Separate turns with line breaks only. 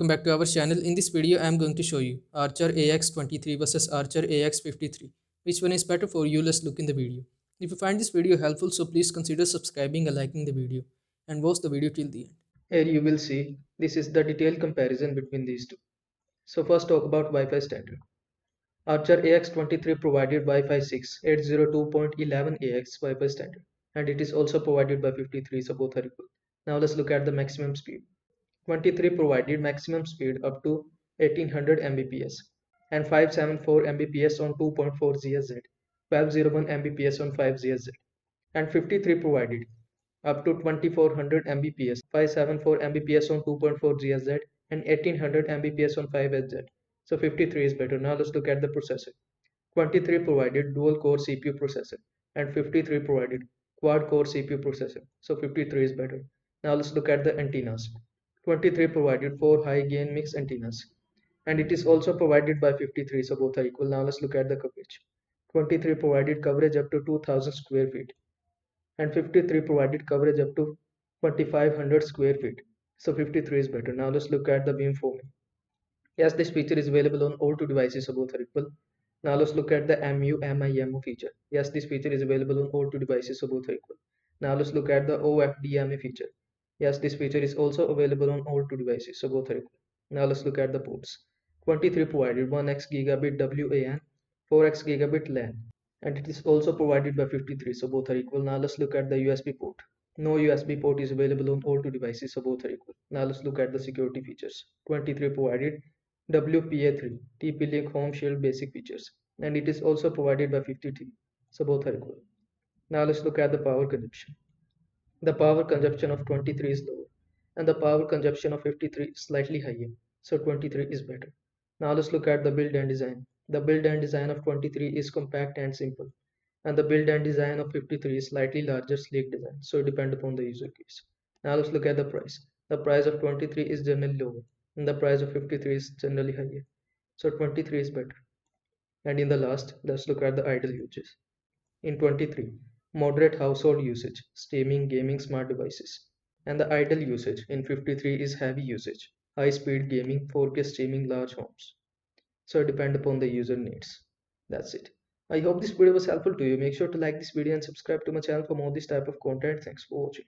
Welcome back to our channel. In this video, I am going to show you Archer AX23 versus Archer AX53. Which one is better for you? Let's look in the video. If you find this video helpful, so please consider subscribing and liking the video and watch the video till the end. Here you will see this is the detailed comparison between these two. So first talk about Wi-Fi standard. Archer AX23 provided Wi-Fi 6 802.11ax Wi-Fi standard, and it is also provided by 53, so both are equal. Now let's look at the maximum speed. 23 provided maximum speed up to 1800 Mbps and 574 Mbps on 2.4 GHz, 1201 Mbps on 5 GHz, and 53 provided up to 2400 Mbps, 574 Mbps on 2.4 GHz, and 1800 Mbps on 5 GHz. So 53 is better. Now let's look at the processor. 23 provided dual core CPU processor and 53 provided quad core CPU processor. So 53 is better. Now let's look at the antennas. 23 provided 4 high gain mix antennas and it is also provided by 53, so both are equal. Now let's look at the coverage. 23 provided coverage up to 2000 square feet and 53 provided coverage up to 2500 square feet. So 53 is better. Now let's look at the beamforming. Yes, this feature is available on all two devices, so both are equal. Now let's look at the MU-MIMO feature. Yes, this feature is available on all two devices, so both are equal. Now let's look at the OFDMA feature. Yes, this feature is also available on all two devices, so both are equal. Now let's look at the ports. 23 provided 1x gigabit WAN, 4x gigabit LAN, and it is also provided by 53, so both are equal. Now let's look at the USB port. No USB port is available on all two devices, so both are equal. Now let's look at the security features. 23 provided WPA3 TP-Link Home Shield basic features, and it is also provided by 53, so both are equal. Now let's look at the power consumption. The power consumption of 23 is lower and the power consumption of 53 is slightly higher, so 23 is better. Now let's look at the build and design. The build and design of 23 is compact and simple, and the build and design of 53 is slightly larger sleek design, so it depends upon the user case. Now let's look at the price. The price of 23 is generally lower and the price of 53 is generally higher, so 23 is better. And in the last, let's look at the idle uses. In 23, moderate household usage, streaming, gaming, smart devices. And the idle usage in 53 is heavy usage, high speed gaming, 4K streaming, large homes. So it depends upon the user needs. That's it. I hope this video was helpful to you. Make sure to like this video and subscribe to my channel for more this type of content. Thanks for watching.